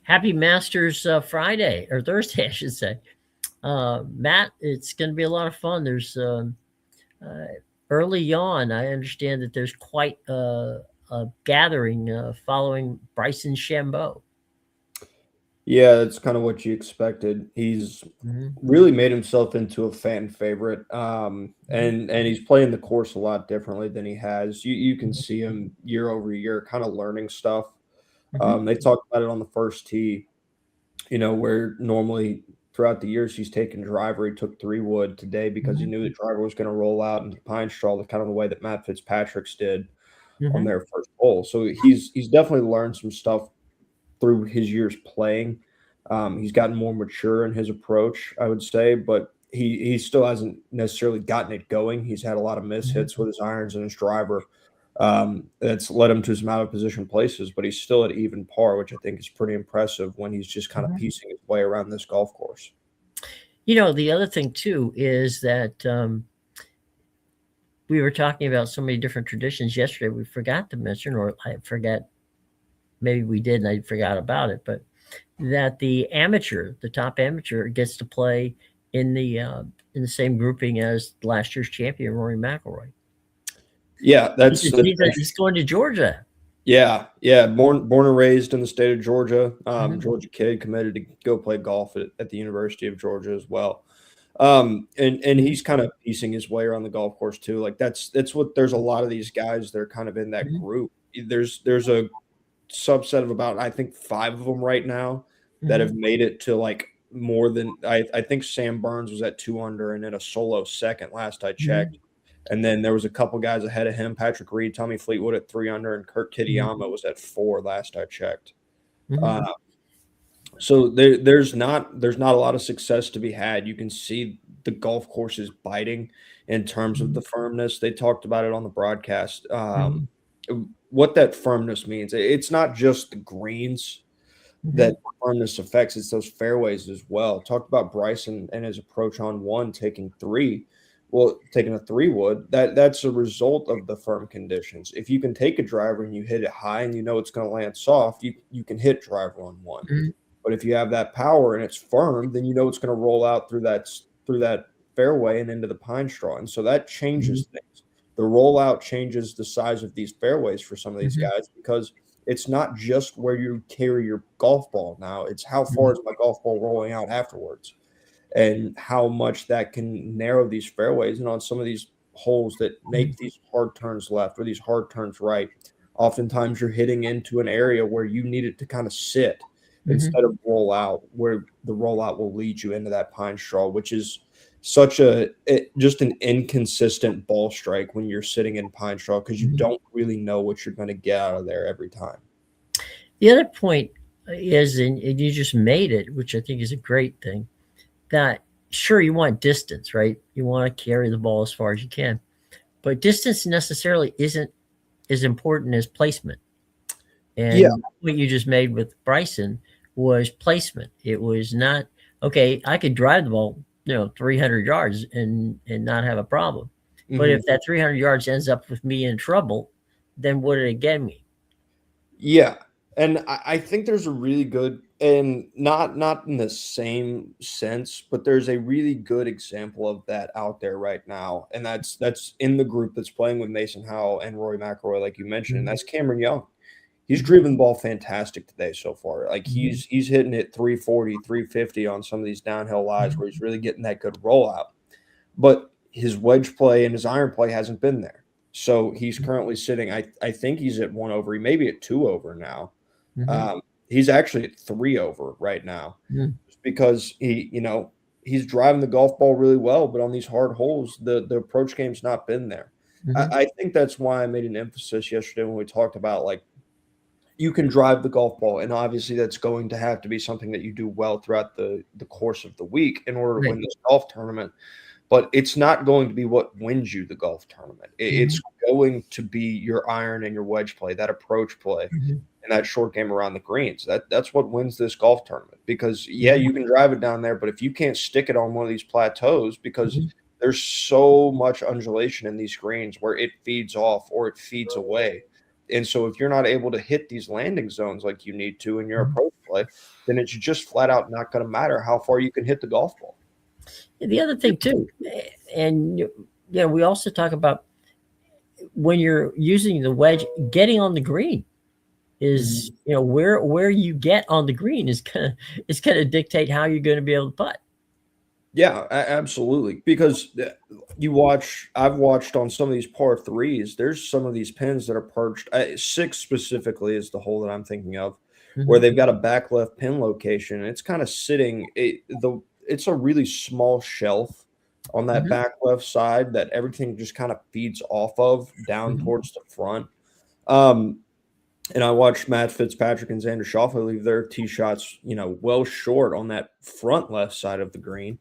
Happy Masters Friday or Thursday, I should say. Matt, it's going to be a lot of fun. There's uh, early on, I understand that there's quite a gathering following Bryson Shambo. Yeah, that's kind of what you expected. He's Hmm. really made himself into a fan favorite, Hmm. and he's playing the course a lot differently than he has. You can see him year over year, kind of learning stuff. Hmm. They talked about it on the first tee. Where normally throughout the years he's taken driver, he took 3 wood today because he Hmm. knew the driver was going to roll out into pine straw, the kind of the way that Matt Fitzpatrick's did on Hmm. their first hole. So he's definitely learned some stuff through his years playing. He's gotten more mature in his approach, I would say, but he still hasn't necessarily gotten it going. He's had a lot of Hmm. mishits with his irons and his driver. That's led him to some out of position places, but he's still at even par, which I think is pretty impressive when he's just kind of Hmm. piecing his way around this golf course. The other thing too is that we were talking about so many different traditions yesterday. We forgot to mention, or I forgot, maybe we did and I forgot about it, but that the top amateur, gets to play in the same grouping as last year's champion Rory McIlroy. Yeah, He's going to Georgia. yeah. Born and raised in the state of Georgia. Hmm. Georgia kid, committed to go play golf at the University of Georgia as well. And Hmm. he's kind of piecing his way around the golf course too. Like that's what there's a lot of these guys. They're kind of in that Hmm. group. There's a subset of about I think 5 of them right now that have Hmm. made it to like more than I think Sam Burns was at 2 under and in a solo second last I Hmm. checked. And then there was a couple guys ahead of him, Patrick Reed, Tommy Fleetwood at 3 under, and Kurt Hmm. Kitayama was at 4 last I checked. Uh, Hmm. so there's not a lot of success to be had. You can see the golf course is biting in terms of Hmm. the firmness. They talked about it on the broadcast. Hmm. What that firmness means. It's not just the greens Hmm. that firmness affects, it's those fairways as well. Talked about Bryson and his approach on one, taking three. Well, taking a 3 wood, that's a result of the firm conditions. If you can take a driver and you hit it high and you know it's going to land soft, you can hit driver on one. Hmm. But if you have that power and it's firm, then you know it's going to roll out through that fairway and into the pine straw. And so that Hmm. changes things. The rollout changes the size of these fairways for some of these Hmm. guys because it's not just where you carry your golf ball now, it's how far Hmm. is my golf ball rolling out afterwards and how much that can narrow these fairways. And on some of these holes that make these hard turns left or these hard turns right, oftentimes you're hitting into an area where you need it to kind of sit Hmm. instead of roll out, where the rollout will lead you into that pine straw, which is just an inconsistent ball strike when you're sitting in pine straw because you Hmm. don't really know what you're going to get out of there every time. The other point is, and you just made it, which I think is a great thing, that sure, you want distance, right? You want to carry the ball as far as you can, but distance necessarily isn't as important as placement. Yeah, And what you just made with Bryson was placement. It was not, okay, I could drive the ball, 300 yards and not have a problem. But mhm. if that 300 yards ends up with me in trouble, then what did it get me? Yeah, and I think there's a really good and not in the same sense, but there's a really good example of that out there right now, and that's in the group that's playing with Mason Howell and Rory McIlroy, like you mentioned, and Mhm. that's Cameron Young. He's Mhm. driven the ball fantastic today so far. Like Mhm. he's hitting it 340, 350 on some of these downhill lies Mhm. where he's really getting that good rollout. But his wedge play and his iron play hasn't been there. So he's currently sitting, I think he's at 1 over. He may be at 2 over now. Mhm. He's actually at 3 over right now, Mhm. just because he's driving the golf ball really well, but on these hard holes, the approach game's not been there. Mhm. I think that's why I made an emphasis yesterday when we talked about like you can drive the golf ball, and obviously that's going to have to be something that you do well throughout the course of the week in order to Right. win this golf tournament. But it's not going to be what wins you the golf tournament. It's Mhm. going to be your iron and your wedge play, that approach play, Mhm. and that short game around the greens. That's what wins this golf tournament. Because yeah, Mhm. you can drive it down there, but if you can't stick it on one of these plateaus, because Mhm. there's so much undulation in these greens where it feeds off or it feeds away. And so if you're not able to hit these landing zones like you need to in your Mhm. approach play, then it's just flat out not going to matter how far you can hit the golf ball. The other thing too, and we also talk about when you're using the wedge, getting on the green is where you get on the green is gonna dictate how you're going to be able to putt. Yeah, absolutely. Because I've watched on some of these par threes. There's some of these pins that are perched. 6 specifically is the hole that I'm thinking of, where they've got a back left pin location. And it's kind of sitting. It's a really small shelf on that back left side that everything just kind of feeds off of down towards the front. And I watched Matt Fitzpatrick and Xander Schauffele leave their tee shots, well short on that front left side of the green.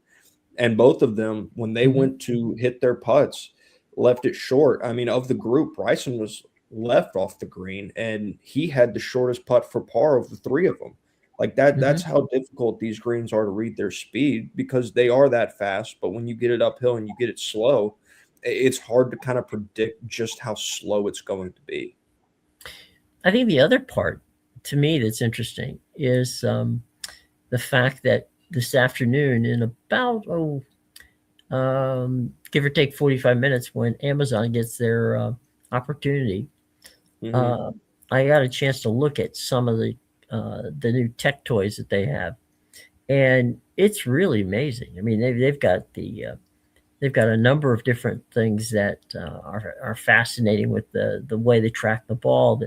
And both of them, when they went to hit their putts, left it short. I mean, of the group, Bryson was left off the green, and he had the shortest putt for par of the 3 of them. Like that, that's how difficult these greens are to read their speed, because they are that fast. But when you get it uphill and you get it slow, it's hard to kind of predict just how slow it's going to be. I think the other part to me that's interesting is the fact that this afternoon, in about give or take 45 minutes, when Amazon gets their opportunity, I got a chance to look at some of the new tech toys that they have, and it's really amazing. I mean, they've got a number of different things that are fascinating with the way they track the ball.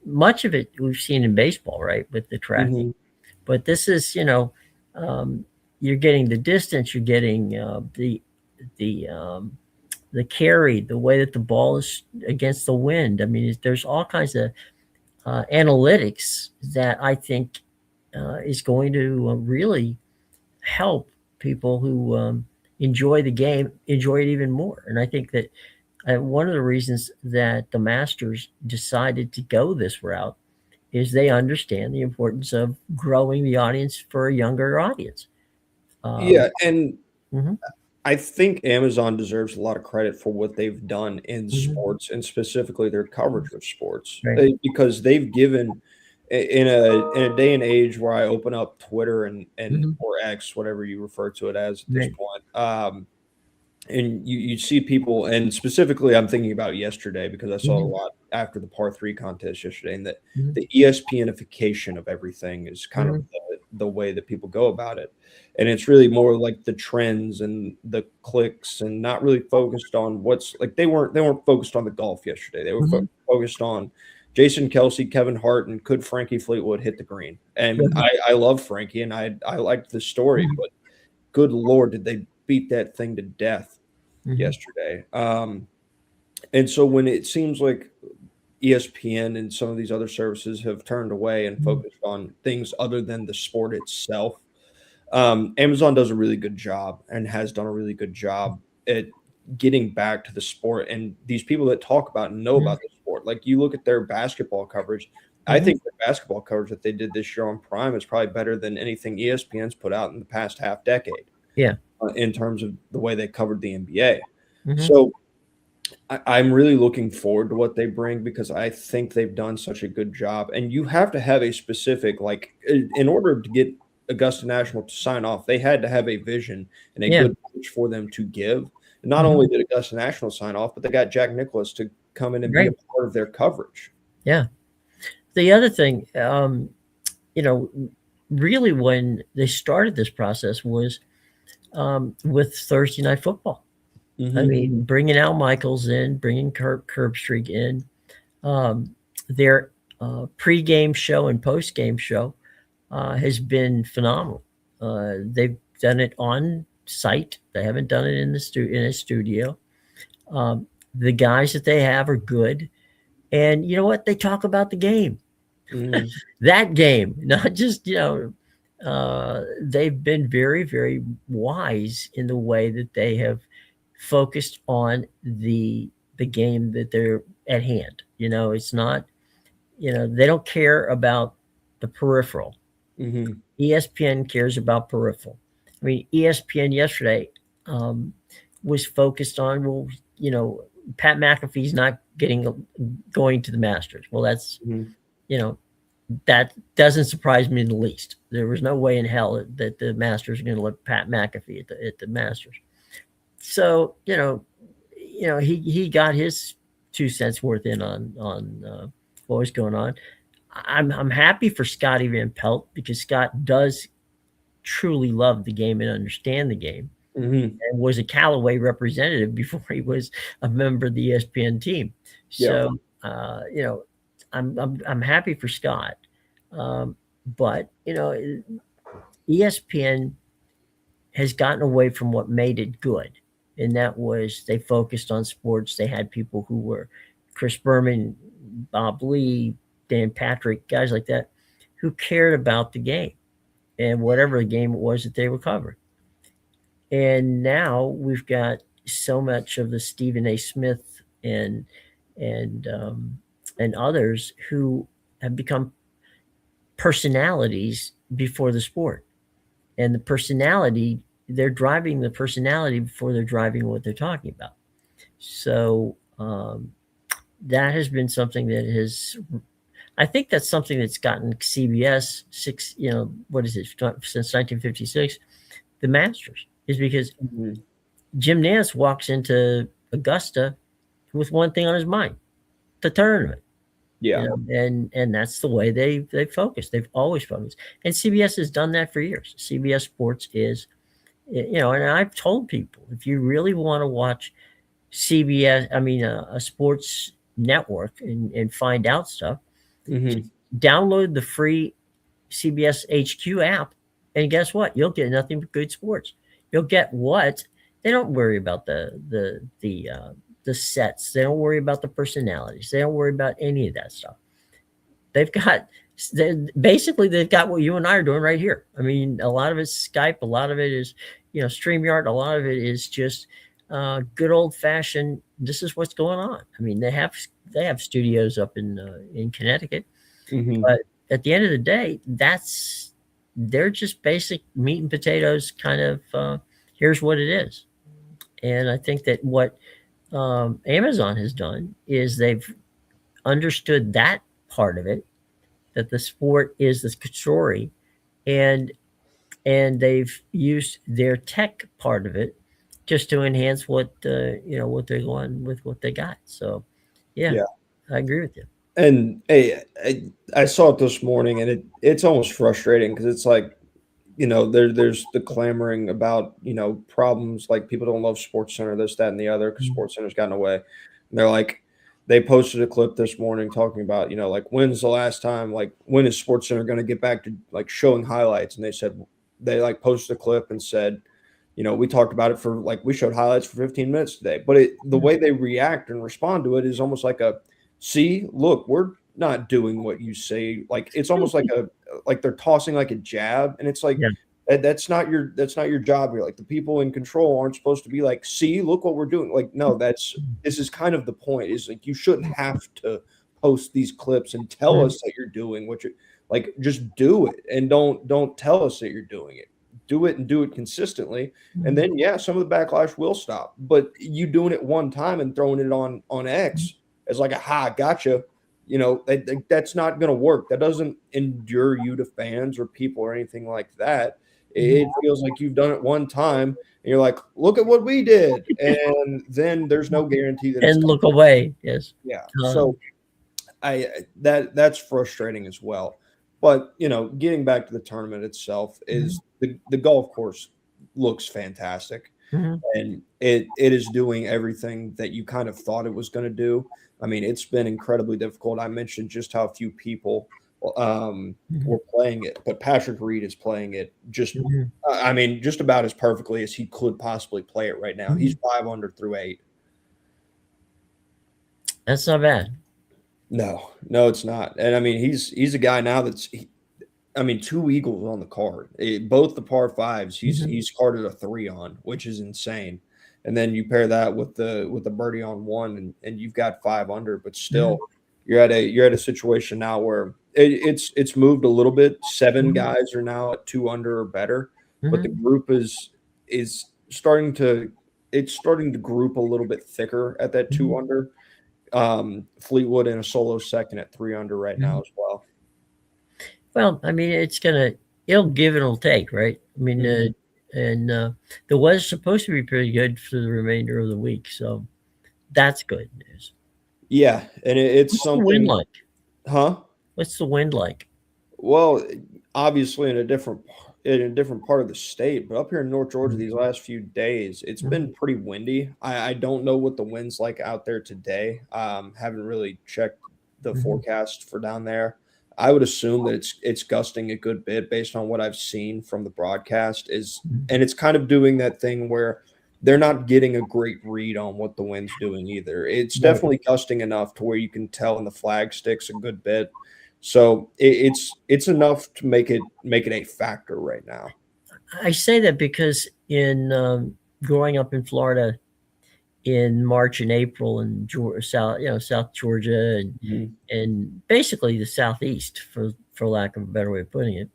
Much of it we've seen in baseball, right, with the tracking. But this is, you're getting the distance, you're getting the carry, the way that the ball is against the wind. I mean, there's all kinds of analytics that I think is going to really help people who enjoy the game enjoy it even more. And I think that one of the reasons that the Masters decided to go this route is they understand the importance of growing the audience for a younger audience. And I think Amazon deserves a lot of credit for what they've done in sports, and specifically their coverage of sports, because they've given, in a day and age where I open up Twitter and or X, whatever you refer to it as at this point, and you see people, and specifically I'm thinking about yesterday because I saw a lot after the par 3 contest yesterday, and that the ESPNification of everything is kind of the way that people go about it. And it's really more like the trends and the clicks, and not really focused on what's like, they weren't focused on the golf yesterday. They were focused on Jason Kelsey, Kevin Hart, and could Frankie Fleetwood hit the green. And I love Frankie, and I liked the story, but good Lord, did they beat that thing to death yesterday. And so when it seems like ESPN and some of these other services have turned away and focused on things other than the sport itself, Amazon does a really good job, and has done a really good job at getting back to the sport and these people that talk about and know about the sport. Like, you look at their basketball coverage. I think the basketball coverage that they did this year on Prime is probably better than anything ESPN's put out in the past half decade. In terms of the way they covered the NBA. So I'm really looking forward to what they bring, because I think they've done such a good job. And you have to have a specific, like, in order to get Augusta National to sign off, they had to have a vision and a good pitch for them to give. And not only did Augusta National sign off, but they got Jack Nicklaus to come in and be a part of their coverage. The other thing, really when they started this process was with Thursday Night Football. I mean, bringing Al Michaels in, bringing Kirk Herbstreit in, their pre-game show and post-game show has been phenomenal. They've done it on site. They haven't done it in a studio. The guys that they have are good, and you know what? They talk about the game, that game, not just they've been very, very wise in the way that they have focused on the game that they're at hand. It's not, they don't care about the peripheral. ESPN cares about peripheral. I mean, ESPN yesterday was focused on, Pat McAfee's not going to the Masters. Well, that's, that doesn't surprise me in the least. There was no way in hell that the Masters are going to let Pat McAfee at the Masters. So he got his 2 cents worth in on what was going on. I'm happy for Scotty Van Pelt because Scott does truly love the game and understand the game, Mm-hmm. and was a Callaway representative before he was a member of the ESPN team. Yeah. So I'm happy for Scott, but ESPN has gotten away from what made it good, and that was they focused on sports. They had people who were Chris Berman, Bob Lee, Dan Patrick, guys like that, who cared about the game and whatever the game it was that they were covering. And now we've got so much of the Stephen A. Smith and and others who have become personalities before the sport, and the personality they're driving the personality before they're driving what they're talking about. So that has been something that has. I think that's something that's gotten CBS six. What is it since 1956? The Masters is because Mm-hmm. Jim Nance walks into Augusta with one thing on his mind: the tournament. Yeah. And that's the way they focus. They've always focused, and CBS has done that for years. CBS Sports is, and I've told people if you really want to watch CBS, I mean a sports network and find out stuff, Mm-hmm. download the free CBS HQ app, and guess what? You'll get nothing but good sports. You'll get what they don't worry about the sets. They don't worry about the personalities. They don't worry about any of that stuff. They've got basically they've got what you and I are doing right here. I mean, a lot of it's Skype, a lot of it is StreamYard, a lot of it is just good old fashioned. This is what's going on. I mean, they have studios up in Connecticut, Mm-hmm. but at the end of the day, they're just basic meat and potatoes kind of. Here's what it is, and I think that what Amazon has done is they've understood that part of it, that the sport is the story, and they've used their tech part of it just to enhance what what they're going with what they got. So, yeah, Yeah. I agree with you. And hey, I saw it this morning, and it's almost frustrating because it's like, there's the clamoring about, problems like people don't love Sports Center, this, that, and the other because Mhm. Sports Center's gotten away. And they're like, they posted a clip this morning talking about, like when's the last time, like when is Sports Center going to get back to like showing highlights? And they said they like posted a clip and said, we talked about it for like we showed highlights for 15 minutes today, but the Yeah. way they react and respond to it is almost like a see, look, we're not doing what you say. Like it's almost like they're tossing like a jab, and it's like Yeah. that's not your job here. Like the people in control aren't supposed to be like, see, look what we're doing. Like no, this is kind of the point. Is like you shouldn't have to post these clips and tell Mhm. us that you're doing what you're like. Just do it and don't tell us that you're doing it. Do it and do it consistently, and Mhm. then yeah, some of the backlash will stop. But you doing it one time and throwing it on X as like a gotcha, that's not going to work. That doesn't endure you to fans or people or anything like that. Mhm. It feels like you've done it one time and you're like, look at what we did, and then there's no guarantee that it's And coming. look away. Yes. Yeah, Uh, so that's frustrating as well. But getting back to the tournament itself, mhm. is the golf course looks fantastic, Mhm. and it is doing everything that you kind of thought it was going to do. I mean, it's been incredibly difficult. I mentioned just how few people Mhm. were playing it, but Patrick Reed is playing it just, Mhm. I mean, just about as perfectly as he could possibly play it right now. He's Mhm. 5 under through 8. That's not bad. No, no, it's not. And I mean, he's a guy now I mean, 2 eagles on the card. Both the par fives, Mhm. he's carded a 3 on, which is insane. And then you pair that with the birdie on 1, and you've got 5 under, but Mhm. still you're at a situation now where it's moved a little bit. 7 Mhm. guys are now at 2 under or better, but the Mhm. group is starting to group a little bit thicker at that 2 Mhm. under. Fleetwood in a solo second at 3 under right now Mhm. as well. Well, I mean, it'll give and it'll take, right? I mean, Mhm. and the weather's supposed to be pretty good for the remainder of the week, so that's good news. Yeah, and it's What's the wind something, like? huh? What's the wind like? Well, obviously in a different part of the state, but up here in North Georgia Mhm, these last few days, it's mhm, been pretty windy. I don't know what the wind's like out there today. Haven't really checked the mhm, forecast for down there. I would assume that it's gusting a good bit based on what I've seen from the broadcast is, mhm. and it's kind of doing that thing where they're not getting a great read on what the wind's doing either. It's Right. definitely gusting enough to where you can tell in the flag sticks a good bit, so it's enough to make it a factor right now. I say that because in growing up in Florida in March and April and South, South Georgia Mhm. and basically the Southeast, for lack of a better way of putting it,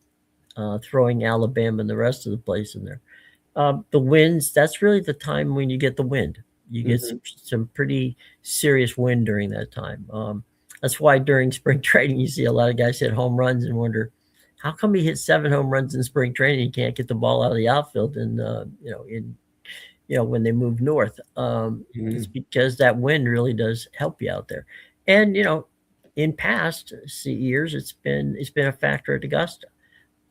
throwing Alabama and the rest of the place in there. The winds, that's really the time when you get the wind. You get Mhm. some pretty serious wind during that time. That's why during spring training, you see a lot of guys hit home runs and wonder, how come he hit 7 home runs in spring training? He can't get the ball out of the outfield, and when they move north. It's Mhm. because that wind really does help you out there. And in past years, it's been a factor at Augusta.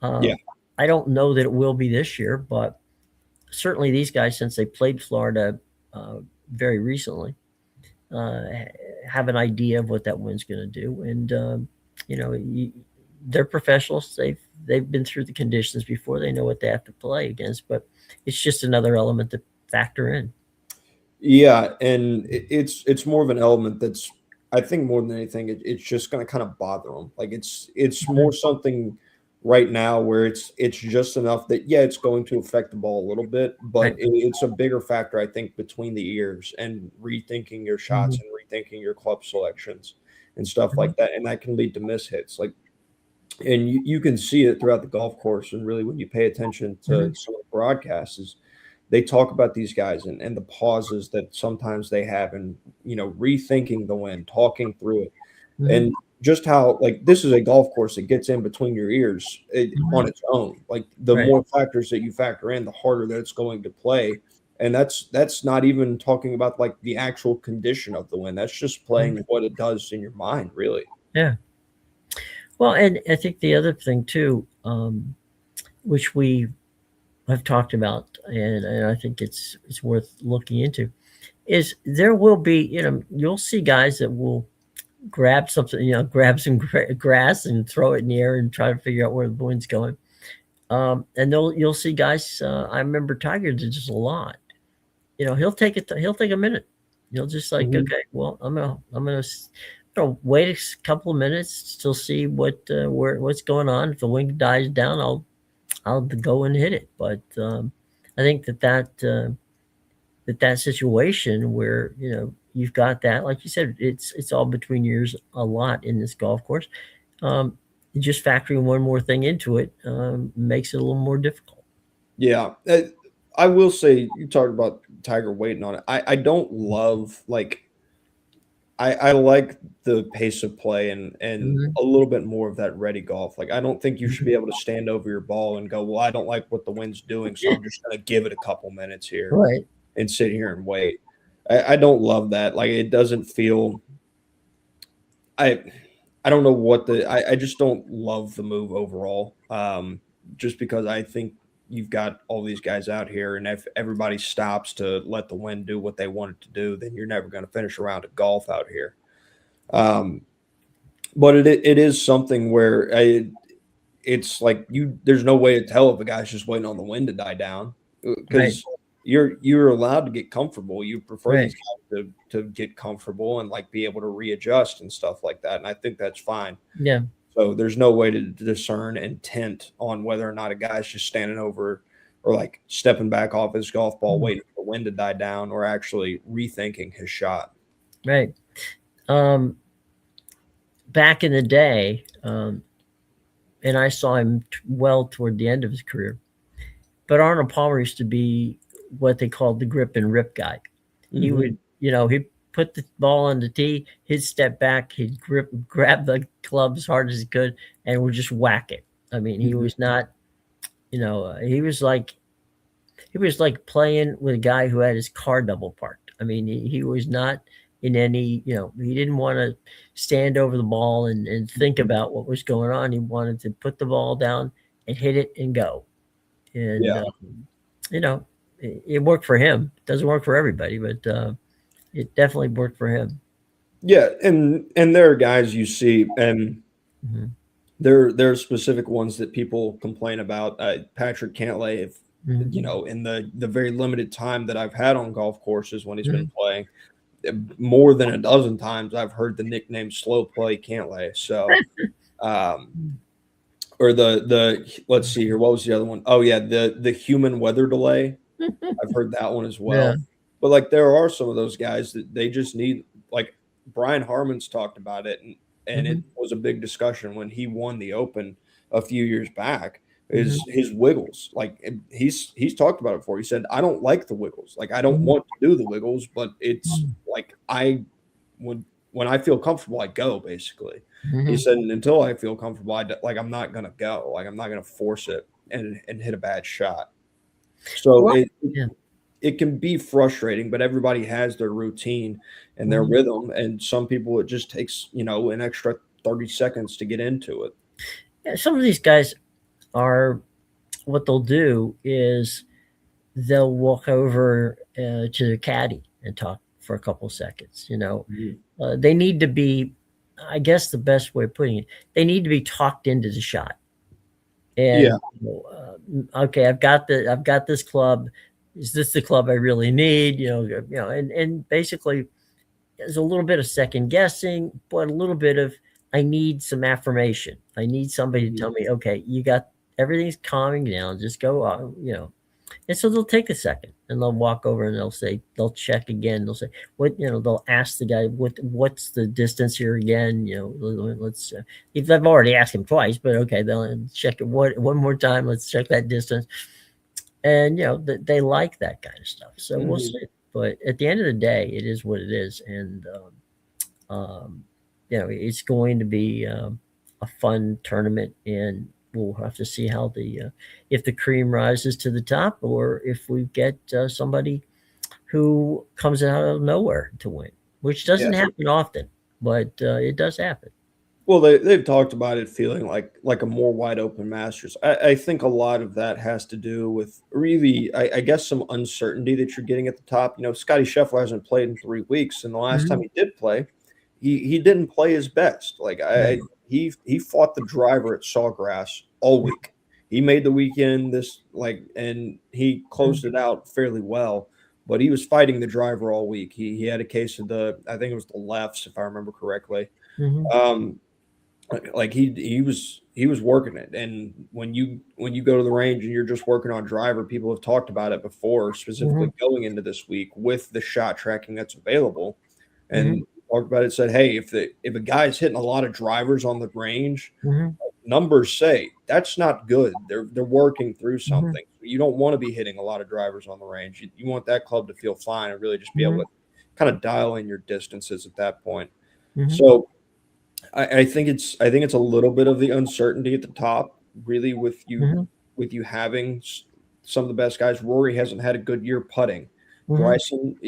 Yeah. Um, I don't know that it will be this year, but certainly these guys, since they played Florida uh, very recently, uh, have an idea of what that wind's going to do. And you know, you, they're professionals. They've been through the conditions before. They know what they have to play against. But it's just another element to factor in. Yeah, and it's more of an element that's, I think more than anything, it's just gonna kinda bother them. Like, it's more something right now where it's just enough that, yeah, it's going to affect the ball a little bit, but Right. it's a bigger factor, I think, between the ears and rethinking your shots Mhm. and rethinking your club selections and stuff Mhm. like that, and that can lead to miss hits. Like, and you can see it throughout the golf course, and really when you pay attention to Mhm. some of the broadcasts is they talk about these guys and the pauses that sometimes they have and, rethinking the win, talking through it, Mhm. and just how, like, this is a golf course that gets in between your ears, on Mhm. its own. Like, the Right. more factors that you factor in, the harder that it's going to play, and that's not even talking about, like, the actual condition of the win. That's just Mhm. playing what it does in your mind, really. Yeah. Well, and I think the other thing too, which we have talked about, and I think it's worth looking into, is there will be, you'll see guys that will grab something, grab some grass and throw it in the air and try to figure out where the wind's going. And you'll see guys. I remember Tiger did this a lot. He'll take it. He'll take a minute. He'll just like, Mhm. okay, well, I'm gonna wait a couple of minutes to see what's going on. If the wind dies down, I'll go and hit it. But I think that situation where you've got that, like you said, it's all between years a lot in this golf course. Um, just factoring one more thing into it makes it a little more difficult. Yeah, I will say you talked about Tiger waiting on it. I don't love, like, I like the pace of play and Mhm, a little bit more of that ready golf. Like, I don't think you should mhm. be able to stand over your ball and go, "Well, I don't like what the wind's doing, so I'm just gonna give it a couple minutes here Right. and sit here and wait." I don't love that. Like, it doesn't feel, I I don't know what I just don't love the move overall. Just because I think you've got all these guys out here, and if everybody stops to let the wind do what they want it to do, then you're never going to finish a round of golf out here. Um, but it is something where it's like there's no way to tell if a guy's just waiting on the wind to die down, Right. because you're allowed to get comfortable. You prefer Right. these guys to get comfortable and, like, be able to readjust and stuff like that, and I think that's fine. Yeah. So there's no way to discern intent on whether or not a guy's just standing over or, like, stepping back off his golf ball, Mhm. waiting for the wind to die down, or actually rethinking his shot. Right. Um, Back in the day, and I saw him well toward the end of his career. But Arnold Palmer used to be what they called the grip and rip guy. He would, Mhm. he'd put the ball on the tee, he'd step back, he'd grab the club as hard as he could, and would just whack it. I mean, he was not, he was like playing with a guy who had his car double parked. I mean, he was not in any, he didn't want to stand over the ball and think about what was going on. He wanted to put the ball down and hit it and go. And, Yeah. It worked for him. It doesn't work for everybody, but it definitely worked for him. Yeah, and there are guys you see, and Mhm. there are specific ones that people complain about. Patrick Cantlay, if Mhm. in the very limited time that I've had on golf courses when he's been playing, more than a dozen times I've heard the nickname "Slow Play Cantlay." So, um, or the let's see here, what was the other one? Oh yeah, the human weather delay. I've heard that one as Yeah. well. But like there are some of those guys that they just need, like Brian Harmon's talked about it, and it Mhm. was a big discussion when he won the Open a few years back. Mhm. Is his wiggles. Like he's talked about it before. He said, I don't like the wiggles. Like I don't Mhm. want to do the wiggles, but it's Mhm. like I would when I feel comfortable, I go basically. He Mhm. said, and until I feel comfortable, like I'm not gonna go. Like I'm not gonna force it and hit a bad shot. So Well, yeah. it can be frustrating, but everybody has their routine and their Mhm. rhythm. And some people, it just takes, an extra 30 seconds to get into it. Yeah, some of these guys are what they'll do is they'll walk over to the caddy and talk for a couple seconds. Mhm. They need to be, I guess, the best way of putting it, they need to be talked into the shot. Yeah. And okay, I've got this club. Is this the club I really need? And basically, there's a little bit of second guessing, but a little bit of I need some affirmation. I need somebody to Mhm. tell me, okay, you got everything's calming down. Just go on. And so they'll take a second and they'll walk over and they'll check again. They'll say, they'll ask the guy, what's the distance here again? Let's, if I've already asked him twice, but okay, they'll check it one more time. Let's check that distance. And, they like that kind of stuff. So we'll Mhm. see. But at the end of the day, it is what it is. And, it's going to be a fun tournament, and we'll have to see how if the cream rises to the top, or if we get somebody who comes out of nowhere to win, which Yeah. doesn't happen often, but it does happen. Well, they've talked about it feeling like a more wide open Masters. I think a lot of that has to do with really, I guess, some uncertainty that you're getting at the top. Scotty Scheffler hasn't played in 3 weeks, and the last time Mhm. he did play, he didn't play his best. Like Right. he fought the driver at Sawgrass all week. He made the weekend and he closed Mhm. it out fairly well. But he was fighting the driver all week. He had a case of I think it was the lefts, if I remember correctly. Mhm. Um, like he was working it, and when you go to the range and you're just working on driver, people have talked about it before, specifically Mhm. going into this week with the shot tracking that's available, Mhm. and talked about it. Said, hey, if a guy's hitting a lot of drivers on the range, Mhm. numbers say that's not good. They're working through Mhm. something. You don't want to be hitting a lot of drivers on the range. You want that club to feel fine and really just be able Mhm. to kind of dial in your distances at that point. Mhm. So I think it's a little bit of the uncertainty at the top, really, Mhm. with you having some of the best guys. Rory hasn't had a good year putting. Mhm. Bryson,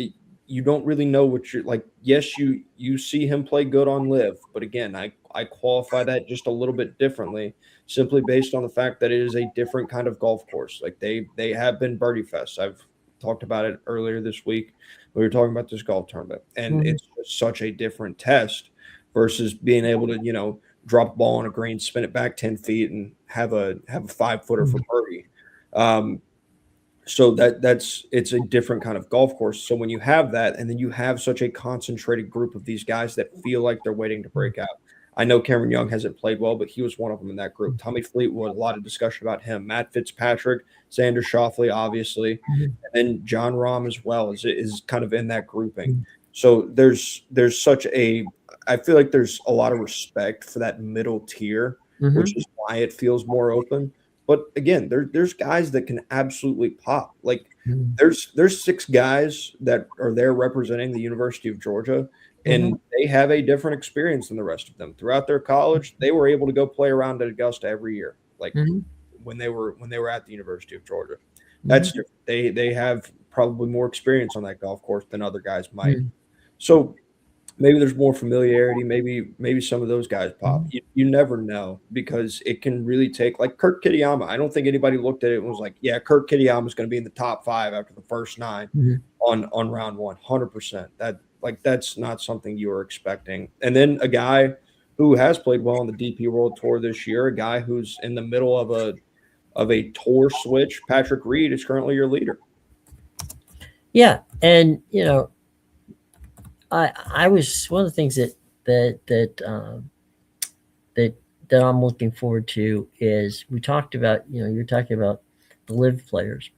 you don't really know what you're like. Yes, you see him play good on live, but again, I qualify that just a little bit differently, simply based on the fact that it is a different kind of golf course. Like they have been birdie fests. I've talked about it earlier this week. We were talking about this golf tournament, and Mhm. it's just such a different test versus being able to, drop a ball on a green, spin it back 10 feet and have a 5 footer for Mhm. birdie. Um, so it's a different kind of golf course. So when you have that, and then you have such a concentrated group of these guys that feel like they're waiting to break out. I know Cameron Young hasn't played well, but he was one of them in that group. Tommy Fleetwood, a lot of discussion about him. Matt Fitzpatrick, Xander Schauffele, obviously, Mhm. and then John Rahm as well is kind of in that grouping. Mhm. So there's such a I feel like there's a lot of respect for that middle tier, which Mhm. is why it feels more open. But again, there's guys that can absolutely pop. Like Mhm. there's 6 guys that are there representing the University of Georgia, Mhm. and they have a different experience than the rest of them. Throughout their college, they were able to go play around at Augusta every year, like Mhm. when they were at the University of Georgia. That's Mhm. different. They have probably more experience on that golf course than other guys might. Mhm. So maybe there's more familiarity. Maybe some of those guys pop. Mhm. You never know because it can really take like Kurt Kitayama. I don't think anybody looked at it and was like, yeah, Kurt Kitayama is going to be in the top 5 after the first 9 Mhm. on round 1. 100%. That's not something you were expecting. And then a guy who has played well on the DP World Tour this year, a guy who's in the middle of a tour switch. Patrick Reed is currently your leader. Yeah, and I was one of the things that that that that I'm looking forward to is we talked about you're talking about the live players.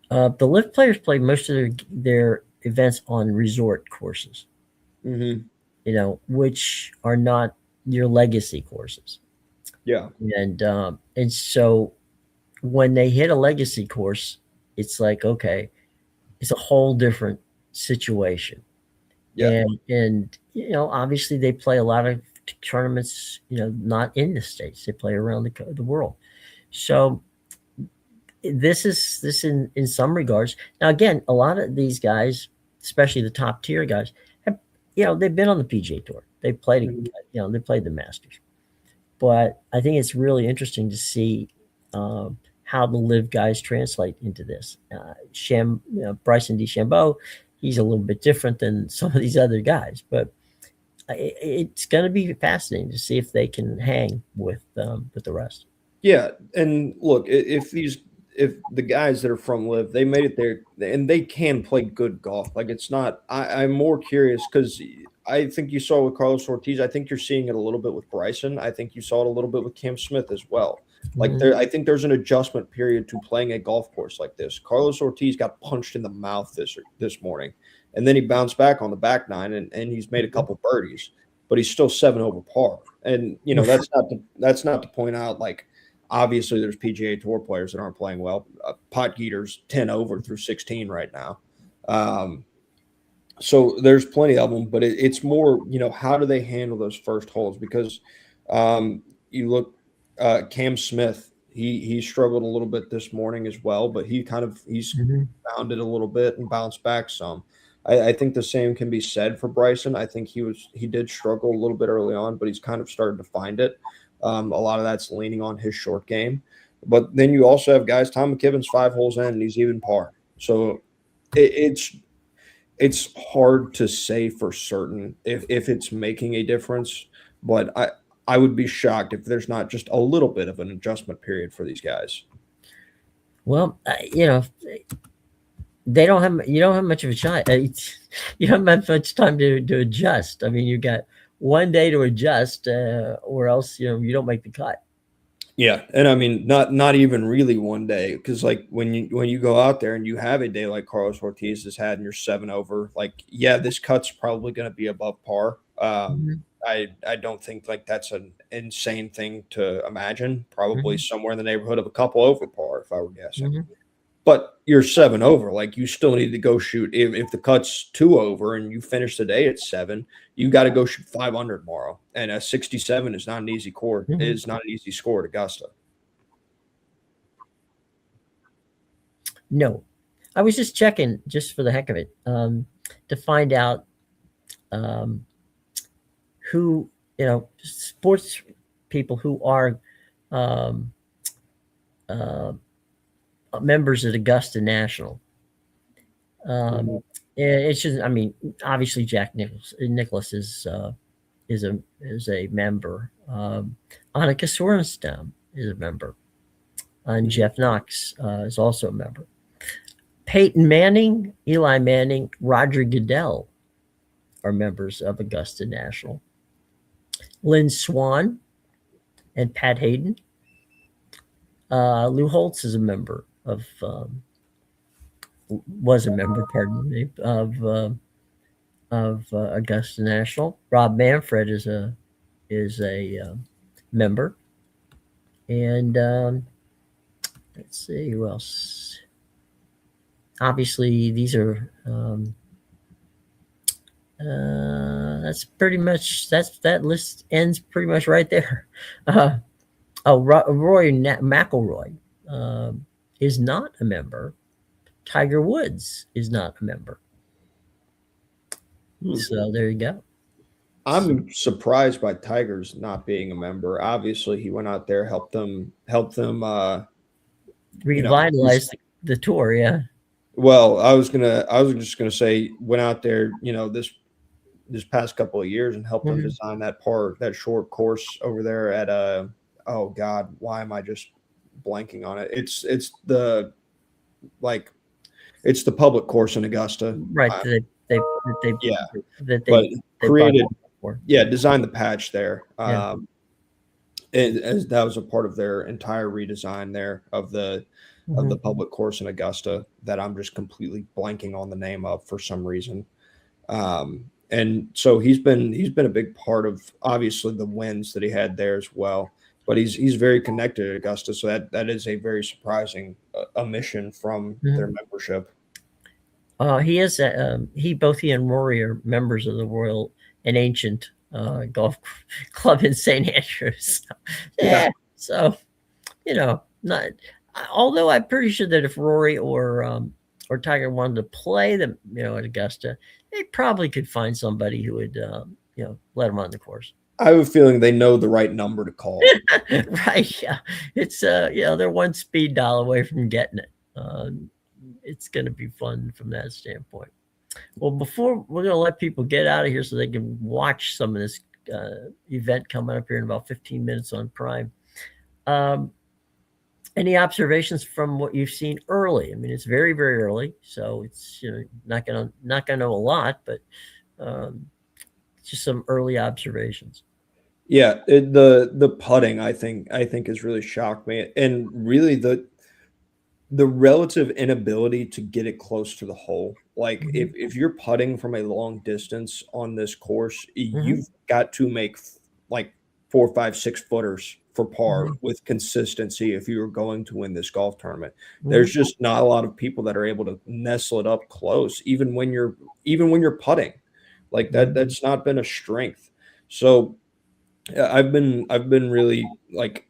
The live players play most of their events on resort courses, Mm-hmm. which are not your legacy courses, Yeah. and so when they hit a legacy course, it's like okay, it's a whole different situation. Yeah. And obviously they play a lot of tournaments, not in the States. They play around the world. So this in some regards. Now again, a lot of these guys, especially the top tier guys, have they've been on the PGA Tour. They played Mhm. they played the Masters. But I think it's really interesting to see how the live guys translate into this. Bryson DeChambeau, he's a little bit different than some of these other guys, but it's going to be fascinating to see if they can hang with the rest. Yeah, and look, if the guys that are from Live, they made it there, and they can play good golf. Like it's not. I'm more curious because I think you saw with Carlos Ortiz. I think you're seeing it a little bit with Bryson. I think you saw it a little bit with Cam Smith as well. Like Mhm. I think there's an adjustment period to playing a golf course like this. Carlos Ortiz got punched in the mouth this morning, and then he bounced back on the back 9, and he's made a couple birdies, but he's still 7 over par. And that's not to point out like obviously there's PGA Tour players that aren't playing well. Potgieter's 10 over through 16 right now. Um, so there's plenty of them, but it's more, how do they handle those first holes? Because you look, Cam Smith, he struggled a little bit this morning as well, but he's Mhm. found it a little bit and bounced back some. I think the same can be said for Bryson. I think he did struggle a little bit early on, but he's kind of started to find it. A lot of that's leaning on his short game. But then you also have guys, Tom McKibben's 5 holes in and he's even par. So it's hard to say for certain if it's making a difference, but I would be shocked if there's not just a little bit of an adjustment period for these guys. Well, they don't have you don't have much of a shot. You don't have much time to adjust. I mean, you got one day to adjust, or else you don't make the cut. Yeah, and I mean not even really one day because like when you go out there and you have a day like Carlos Ortiz has had and you're 7 over, like yeah, this cut's probably going to be above par. Mhm. I don't think like that's an insane thing to imagine. Probably Mhm. somewhere in the neighborhood of a couple over par if I were guessing. Mhm. But you're 7 over, like, you still need to go shoot if the cut's 2 over and you finish the day at 7, you gotta go shoot 5 under tomorrow, and a 67 is not an easy Mhm. score at Augusta. No, I was just checking just for the heck of it, to find out um, who sports people who are um, uh, members of Augusta National. Um, Mhm. it's just, I mean, obviously Jack Nicholas is a member. Annika Sorenstam is a member, and Mhm. Jeff Knox is also a member. Peyton Manning, Eli Manning, Roger Goodell are members of Augusta National. Lynn Swan and Pat Hayden. Lou Holtz is a member of was a member, pardon me, of Augusta National. Rob Manfred is a member, and Let's see who else. Obviously, these are. That's pretty much that list ends pretty much right there. Roy McIlroy is not a member. Tiger Woods is not a member. So there you go. I'm surprised by Tigers not being a member. Obviously, he went out there, helped them revitalize the tour. Yeah. Well, I was just gonna say, went out there, this past couple of years and helped them design that short course over there at oh God, why am I just blanking on it? It's the public course in Augusta, right? Designed the patch there. And as that was a part of their entire redesign there of the public course in Augusta that I'm just completely blanking on the name of for some reason. And so he's been a big part of obviously the wins that he had there as well. But he's very connected to Augusta, so that is a very surprising omission from their membership. Both he and Rory are members of the Royal and Ancient Golf Club in St. Andrews. So not. Although I'm pretty sure that if Rory or Tiger wanted to play them, at Augusta, they probably could find somebody who would, let them on the course. I have a feeling they know the right number to call. Right. Yeah. It's, they're one speed dial away from getting it. It's going to be fun from that standpoint. Well, before we're going to let people get out of here so they can watch some of this event coming up here in about 15 minutes on Prime. Any observations from what you've seen early? I mean, it's very, very early, so it's not gonna know a lot, but just some early observations. Yeah, the putting I think has really shocked me, and really the relative inability to get it close to the hole. Like if you're putting from a long distance on this course, you've got to make like 4, 5, 6 footers for par with consistency if you were going to win this golf tournament. There's just not a lot of people that are able to nestle it up close, even when you're putting. Like that's not been a strength. So I've been really like,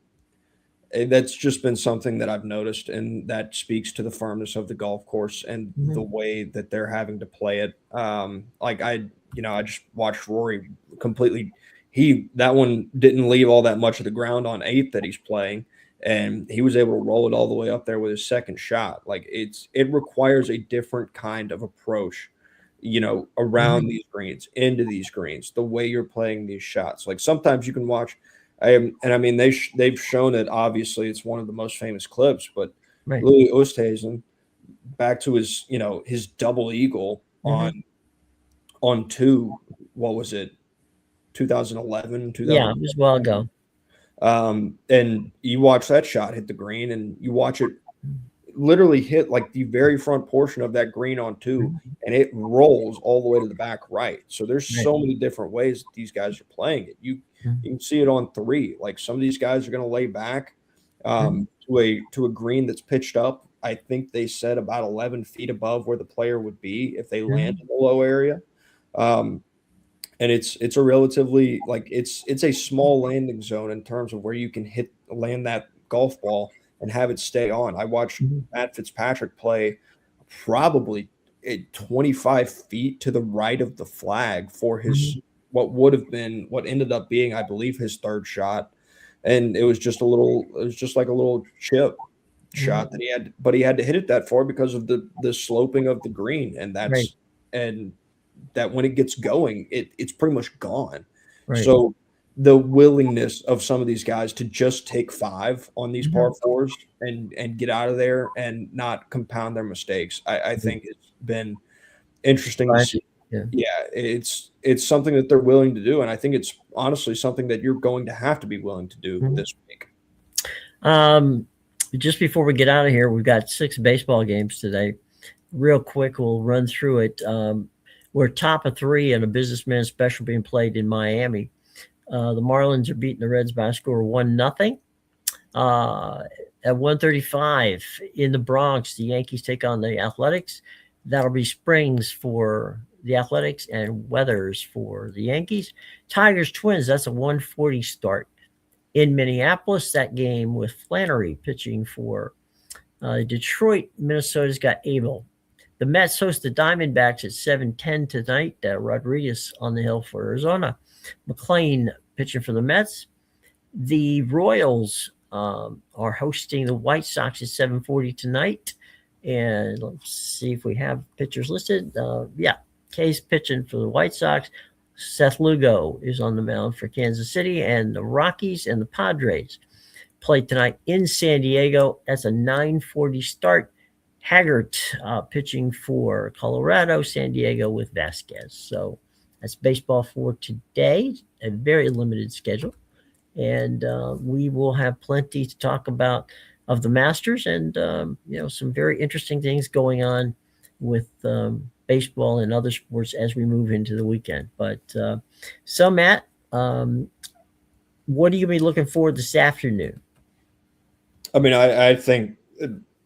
that's just been something that I've noticed, and that speaks to the firmness of the golf course and the way that they're having to play it. Like I just watched Rory completely. That one didn't leave all that much of the ground on 8th that he's playing, and he was able to roll it all the way up there with his second shot. Like it requires a different kind of approach, around these greens, into these greens, the way you're playing these shots. Like sometimes you can watch. And I mean, they've shown it. Obviously, it's one of the most famous clips. But Louis Oosthuizen, back to his his double eagle on 2. What was it? 2011. Yeah, it was a while ago. And you watch that shot hit the green, and you watch it literally hit like the very front portion of that green on 2, and it rolls all the way to the back right. So there's so many different ways that these guys are playing it. You can see it on 3. Like some of these guys are going to lay back to a green that's pitched up. I think they said about 11 feet above where the player would be if they land in the low area. And it's a relatively it's a small landing zone in terms of where you can land that golf ball and have it stay on. I watched Matt Fitzpatrick play probably 25 feet to the right of the flag for his what ended up being, I believe, his 3rd shot. And it was just like a little chip shot that he had, but he had to hit it that far because of the sloping of the green. And and that when it gets going, it's pretty much gone. So the willingness of some of these guys to just take 5 on these par 4s and get out of there and not compound their mistakes, I think it's been interesting to see. Yeah, it's something that they're willing to do, and I think it's honestly something that you're going to have to be willing to do this week. Just before we get out of here, we've got 6 baseball games today. Real quick, we'll run through it. We're top of 3 and a businessman special being played in Miami. The Marlins are beating the Reds by a score of 1-0. at 1:35 in the Bronx, the Yankees take on the Athletics. That'll be Springs for the Athletics and Weathers for the Yankees. Tigers Twins, that's a 1:40 start. In Minneapolis, that game with Flannery pitching for Detroit. Minnesota's got Abel. The Mets host the Diamondbacks at 7:10 tonight. Rodriguez on the hill for Arizona. McLean pitching for the Mets. The Royals are hosting the White Sox at 7:40 tonight. And let's see if we have pitchers listed. Yeah, K's pitching for the White Sox. Seth Lugo is on the mound for Kansas City, and the Rockies and the Padres play tonight in San Diego. That's a 9:40 start. Haggart pitching for Colorado, San Diego with Vasquez. So that's baseball for today. A very limited schedule, and we will have plenty to talk about of the Masters and some very interesting things going on with baseball and other sports as we move into the weekend. But so Matt, what are you gonna be looking for this afternoon? I mean, I think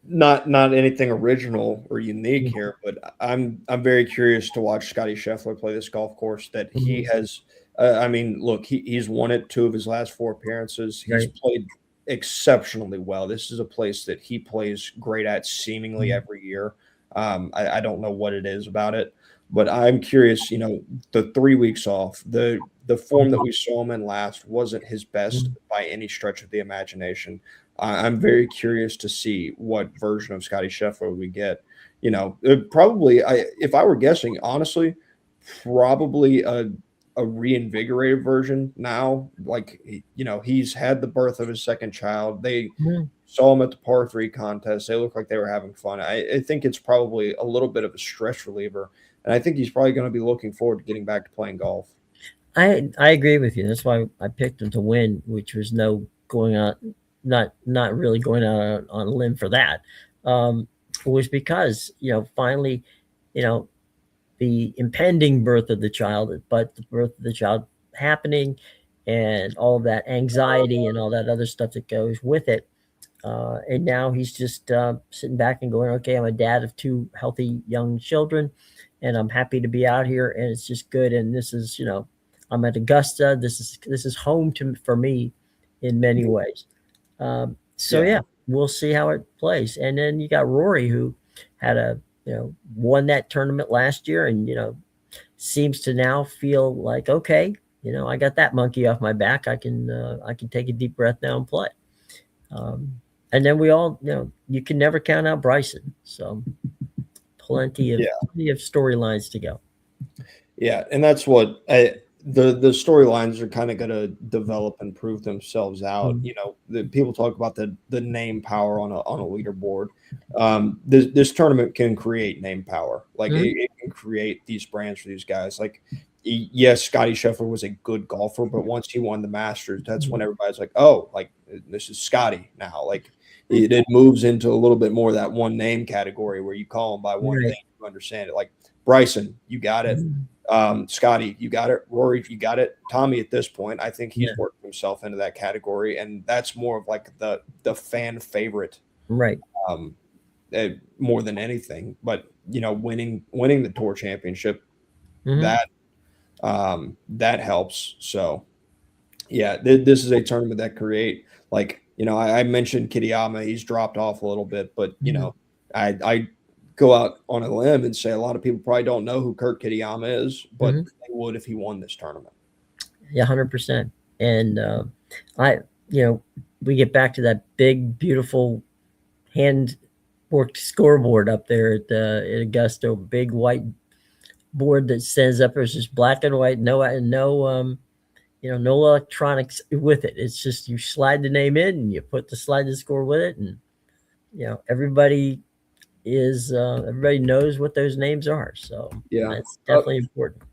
not anything original or unique here, but I'm very curious to watch Scotty Scheffler play this golf course that he has. I mean, look, he's won it 2 of his last 4 appearances. He's played exceptionally well. This is a place that he plays great at seemingly every year. I don't know what it is about it, but I'm curious. The 3 weeks off, the form that we saw him in last wasn't his best by any stretch of the imagination. I'm very curious to see what version of Scotty Scheffler we get. Probably, if I were guessing, honestly, probably a reinvigorated version now. Like, he's had the birth of his second child. They saw him at the par 3 contest. They looked like they were having fun. I think it's probably a little bit of a stress reliever, and I think he's probably going to be looking forward to getting back to playing golf. I agree with you. That's why I picked him to win, which was not really going out on a limb for that. Was because finally, the impending birth of the child, but the birth of the child happening, and all of that anxiety and all that other stuff that goes with it. And now he's just sitting back and going, okay, I'm a dad of 2 healthy young children, and I'm happy to be out here, and it's just good. And this is, I'm at Augusta. This is home for me in many ways. Yeah, we'll see how it plays. And then you got Rory, who had won that tournament last year, and seems to now feel like, okay, I got that monkey off my back. I can take a deep breath now and play. And then we all, you can never count out Bryson. So plenty of storylines to go. Yeah, and that's what the storylines are kind of going to develop and prove themselves out. The people talk about the name power on a leaderboard. This tournament can create name power. Like it can create these brands for these guys. Like, yes, Scotty Scheffler was a good golfer, but once he won the Masters, that's when everybody's like, oh, like this is Scotty now. Like it moves into a little bit more of that one name category where you call him by one name, you understand it. Like Bryson, you got it. Scotty, you got it. Rory, you got it. Tommy, at this point, I think he's worked himself into that category, and that's more of like the fan favorite, right? More than anything. But winning the tour championship, that helps. So yeah, this is a tournament that create, like, I mentioned Kitayama. He's dropped off a little bit, but I go out on a limb and say a lot of people probably don't know who Kurt Kitayama is, but they would if he won this tournament. Yeah, 100%. And we get back to that big, beautiful hand worked scoreboard up there at Augusta, big white board that stands up. It's just black and white, no electronics with it. It's just you slide the name in and you slide the score with it, and everybody knows what those names are. So yeah, that's definitely important.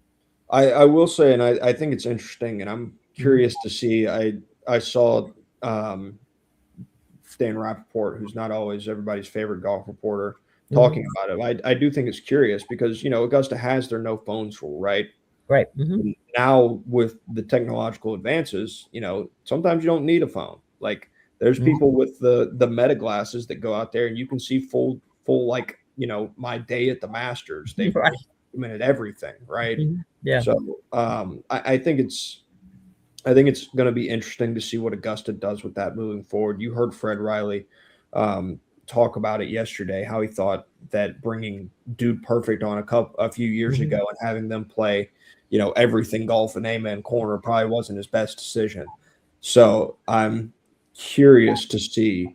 I will say, and I think it's interesting, and I'm curious to see. I saw Dan Rappaport, who's not always everybody's favorite golf reporter, talking about it. I do think it's curious because Augusta has their no phones rule, right? Right. Now with the technological advances, sometimes you don't need a phone. Like There's Mhm. people with the meta glasses that go out there and you can see full like, my day at the Masters. They've Right. documented everything, right? Mhm. Yeah. So I think it's going to be interesting to see what Augusta does with that moving forward. You heard Fred Riley talk about it yesterday, how he thought that bringing Dude Perfect on a few years Mhm. ago and having them play, everything golf in Amen Corner probably wasn't his best decision. So I'm curious to see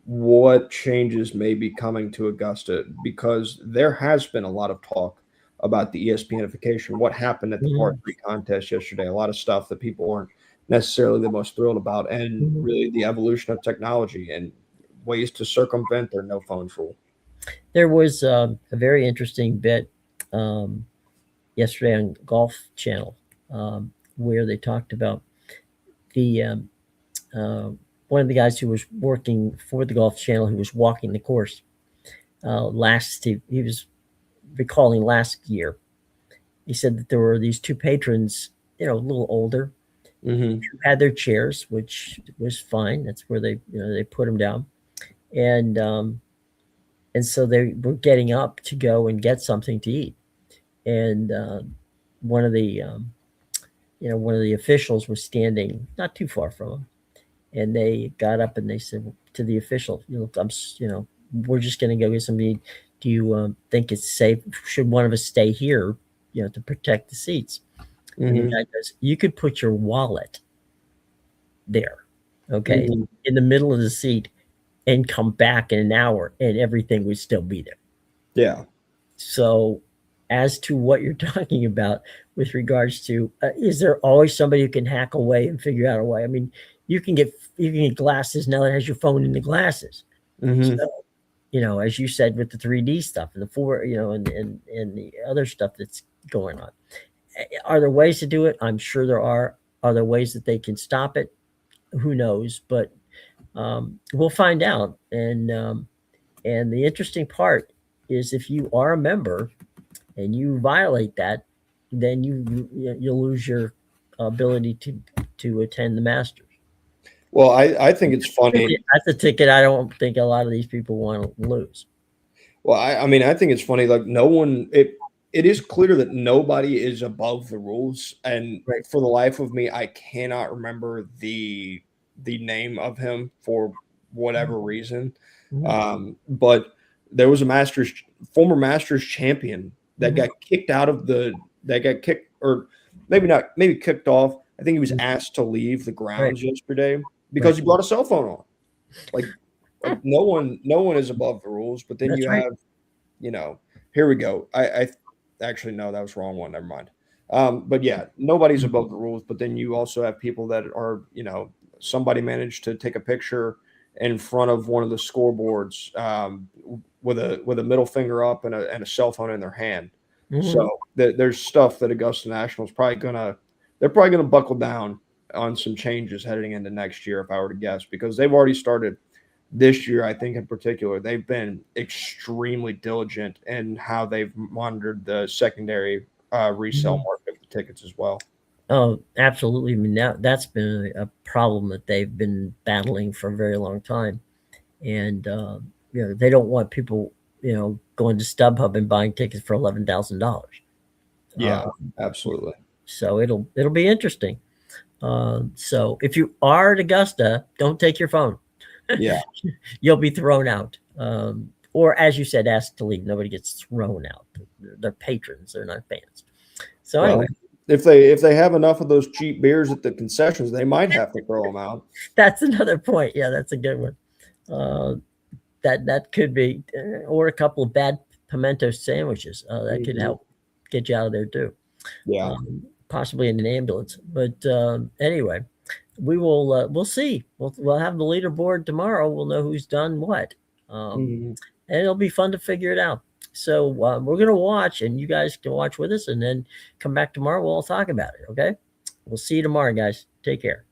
what changes may be coming to Augusta because there has been a lot of talk about the ESPNification. What happened at the par Mhm. three contest yesterday? A lot of stuff that people weren't necessarily the most thrilled about, and Mhm. really the evolution of technology and ways to circumvent their no phones rule. There was a very interesting bit um, yesterday on Golf Channel where they talked about the uh, one of the guys who was working for the Golf Channel who was walking the course he was recalling last year. He said that there were these two patrons, a little older, Mm-hmm. who had their chairs, which was fine. That's where they put them down, and so they were getting up to go and get something to eat, and one of the one of the officials was standing not too far from him, and they got up and they said to the official, we're just going to go get something. Do you think it's safe? Should one of us stay here, to protect the seats? And the Mm-hmm. guy goes, you could put your wallet there, okay, Mm-hmm. in the middle of the seat, and come back in an hour, and everything would still be there. Yeah. So, as to what you're talking about with regards to, is there always somebody who can hack away and figure out a way? I mean, you can get glasses now that has your phone in the glasses. Mm-hmm. So, as you said with the 3D stuff and the four, and the other stuff that's going on. Are there ways to do it? I'm sure there are. Are there ways that they can stop it? Who knows? But we'll find out. And the interesting part is if you are a member and you violate that, then you'll lose your ability to attend the Masters. Well, I think it's funny. That's a ticket I don't think a lot of these people want to lose. Well, I mean, I think it's funny. Like, no one, it is clear that nobody is above the rules, and Right. for the life of me, I cannot remember the name of him for whatever reason. Mhm. But there was a former Masters champion that Mhm. got kicked out of that got kicked, or maybe not, maybe kicked off. I think he was Mhm. asked to leave the Right. grounds yesterday because Right. he brought a cell phone on. Like no one is above the rules, but then That's you right. have, here we go. I actually no, that was the wrong one. Never mind. But yeah, nobody's Mhm. above the rules, but then you also have people that are, somebody managed to take a picture in front of one of the scoreboards with a middle finger up and a cell phone in their hand. Mhm. So there's stuff that Augusta National is they're probably gonna buckle down on some changes heading into next year, if I were to guess, because they've already started this year. I think in particular, they've been extremely diligent in how they've monitored the secondary resale Mhm. market of the tickets as well. Oh, absolutely. I mean, that's been a problem that they've been battling for a very long time, and they don't want people, going to StubHub and buying tickets for $11,000. Yeah, Uh, absolutely. so it'll be interesting. So if you are at Augusta, don't take your phone. Yeah. You'll be thrown out. Or as you said, ask to leave. Nobody gets thrown out. They're patrons. They're not fans. So Well, anyway, if they have enough of those cheap beers at the concessions, they might have to throw them out. that's another point. Yeah, that's a good one. Uh, that could be, or a couple of bad pimento sandwiches. That could Mhm. help get you out of there too. Yeah. Possibly in an ambulance. But anyway, we'll see. We'll have the leaderboard tomorrow. We'll know who's done what, Mhm. and it'll be fun to figure it out. So we're gonna watch, and you guys can watch with us, and then come back tomorrow. We'll all talk about it. Okay. We'll see you tomorrow, guys. Take care.